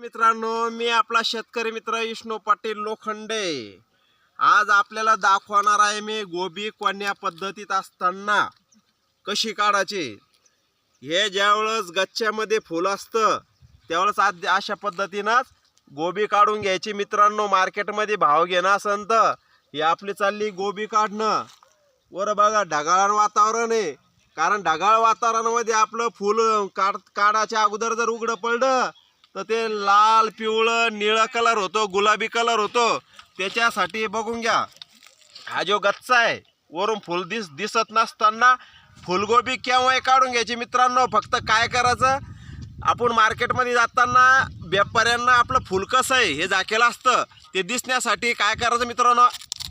मित्रांनो, मी आपला शेतकरी मित्र विष्णू पाटील लोखंडे। आज आपल्याला दाखवणार आहे मी गोबी कोण्या पद्धतीत असताना कशी काढायची। हे ज्यावेळेस गच्च्यामध्ये फुल असतं त्यावेळेस अशा पद्धतीनंच गोबी काढून घ्यायची मित्रांनो। मार्केटमध्ये भाव घेणं असेल तर ही आपली चालली गोबी काढणं। वर बघा ढगाळ वातावरण आहे, कारण ढगाळ वातावरणामध्ये आपलं फुल काढायच्या अगोदर जर उघडं पडलं तर ते लाल पिवळं निळा कलर होतो, गुलाबी कलर होतो। त्याच्यासाठी बघून घ्या, हा जो गच्चा आहे वरून फुल दिसत नसताना फुलगोबी केव्हाही काढून घ्यायची मित्रांनो। फक्त काय करायचं, आपण मार्केटमध्ये जाताना व्यापाऱ्यांना आपलं फुल कसं आहे हे दाखवलं असतं, ते दिसण्यासाठी काय करायचं मित्रांनो,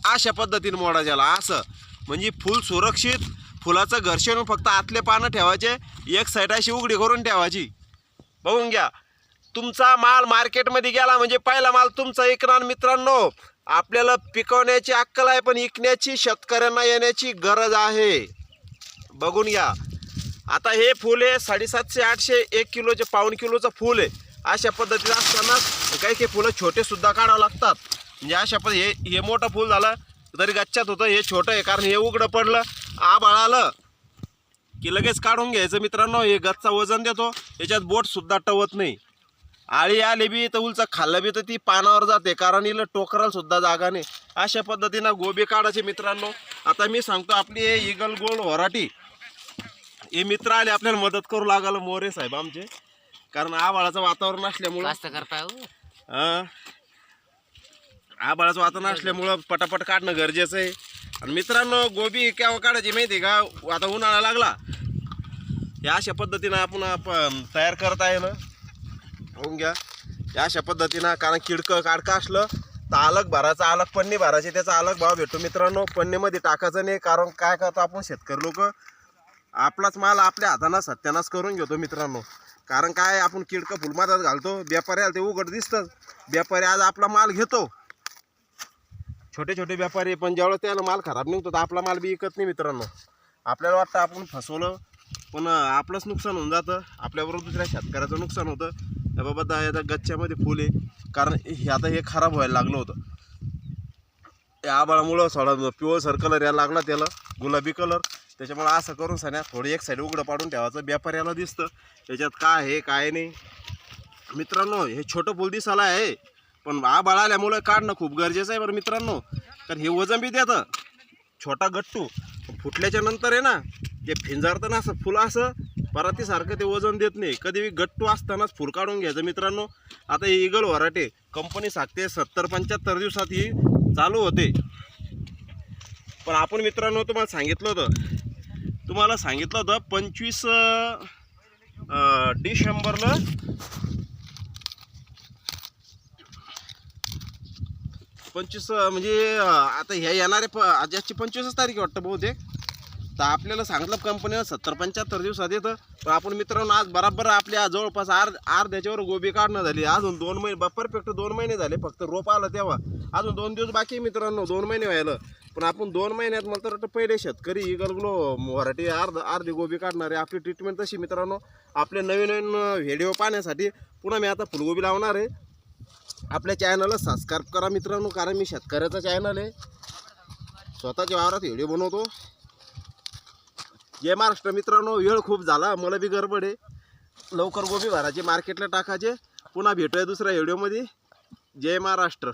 अशा पद्धतीने मोडायला असं, म्हणजे फुल सुरक्षित। फुलाचं घर्षण फक्त आतले पानं ठेवायचे, एक साईड अशी उघडी करून ठेवायची। बघून घ्या, तुमचा माल मार्केटमध्ये गेला म्हणजे पहिला माल तुमचा इकणार मित्रांनो। आपल्याला पिकवण्याची अक्कल आहे, पण इकण्याची शेतकऱ्यांना येण्याची गरज आहे। बघून घ्या, आता हे फूल आहे 750-800 1 किलोचे पाऊण किलोचं फूल आहे। अशा पद्धतीने असताना काही काही फुलं छोटे सुद्धा काढावं लागतात। म्हणजे अशा पद्धती हे मोठं फूल झालं तरी गच्च्यात होतं, हे छोटं आहे कारण हे उघडं पडलं आभाळ आलं की लगेच काढून घ्यायचं मित्रांनो। हे गच्चा वजन देतो, याच्यात बोट सुद्धा टवत नाही। आळी आली बी तर उलचं खाल्लं बी तर ती पानावर जाते, कारण हिला टोकराला सुद्धा जागा नाही। अशा पद्धतीनं गोबी काढायचे मित्रांनो। आता मी सांगतो, आपली इगल गोल्ड व्हरायटी हे मित्र आले आपल्याला मदत करू लागाल, मोरे साहेब आमचे, कारण आभाळाचं वातावरण असल्यामुळं आभाळाचं वातावरण असल्यामुळं पटापट काढणं गरजेचं आहे। आणि मित्रांनो, गोबी केव्हा काढायची माहिती आहे का, आता उन्हाळा लागला या अशा पद्धतीनं आपण तयार करत आहे ना। होऊन घ्या या अशा पद्धतीनं, कारण किडकं काडकं असलं तर अलग भरायचं, अलग पन्नी भरायची, त्याचा अलग भाव भेटतो मित्रांनो। पन्नीमध्ये टाकायचं नाही, कारण काय करतो आपण शेतकरी लोक आपलाच माल आपल्या हातानं सत्यानाश करून घेतो मित्रांनो। कारण काय, आपण किडकं फुलमातात घालतो, व्यापाऱ्याला ते उघड दिसतं, व्यापारी आज आपला माल घेतो, छोटे छोटे व्यापारी, पण ज्यावेळेस त्याला माल खराब निघतो तर आपला माल बी विकत नाही मित्रांनो। आपल्याला वाटतं आपण फसवलं, पण आपलंच नुकसान होऊन जातं, आपल्याबरोबर दुसऱ्या शेतकऱ्याचं नुकसान होतं। बाबा आता गच्च्यामध्ये फुल आहे, कारण आता हे खराब व्हायला लागलं होतं या आबाळामुळं, थोडा पिवळसर कलर यायला लागला त्याला, गुलाबी कलर। त्याच्यामुळे असं करून सण्या थोडं एक साईड उघडं पाडून ठेवायचं, व्यापाऱ्याला दिसतं त्याच्यात काय आहे काय नाही मित्रांनो। हे छोटं फुल दिसायला आहे, पण आबाळ आल्यामुळं काढणं खूप गरजेचं आहे बरं मित्रांनो, कारण हे वजन बी देतं। छोटा गट्टू फुटल्याच्या नंतर आहे ना, ते फिंजारतं ना असं फुल, असं परातीसारखं ते वजन देत नाही। कधी गट्टू असतानाच फुल काढून घ्यायचं मित्रांनो। आता ही इगल व्हरायटी कंपनी सांगते 70-75 दिवसात ही चालू होते, पण आपण मित्रांनो तुम्हाला सांगितलं होतं 25 डिसेंबरला, म्हणजे आता ह्या येणारे आजची 25 तारीख वाटतं बहुतेक, तर आपल्याला सांगितलं कंपनीनं 70-75 दिवसात येतं। पण आपण मित्रांनो आज बराबर आपल्या जवळपास अर्ध्याच्यावर गोबी काढणं झाली। अजून 2 महिने, परफेक्ट 2 महिने झाले, फक्त रोप आलं तेव्हा, अजून 2 दिवस बाकी मित्रांनो, 2 महिने व्हायला। पण आपण 2 महिन्यात म्हणतो तर पहिले शेतकरी इगल ग्लो व्हरायटी अर्धी गोबी काढणार आहे। आपली ट्रीटमेंट तशी मित्रांनो। आपले नवीन व्हिडिओ पाहण्यासाठी पुन्हा मी आता फुलगोबी लावणार आहे। आपल्या चॅनलला सबस्क्राईब करा मित्रांनो, कारण मी शेतकऱ्याचा चॅनल आहे, स्वतःच्या वावरात व्हिडिओ बनवतो। जय महाराष्ट्र मित्रांनो, वेळ खूप झाला, मला बी गडबड आहे, लवकर गोबी भरायची, मार्केटला टाकायचे। पुन्हा भेटूया दुसऱ्या व्हिडिओमध्ये। जय महाराष्ट्र।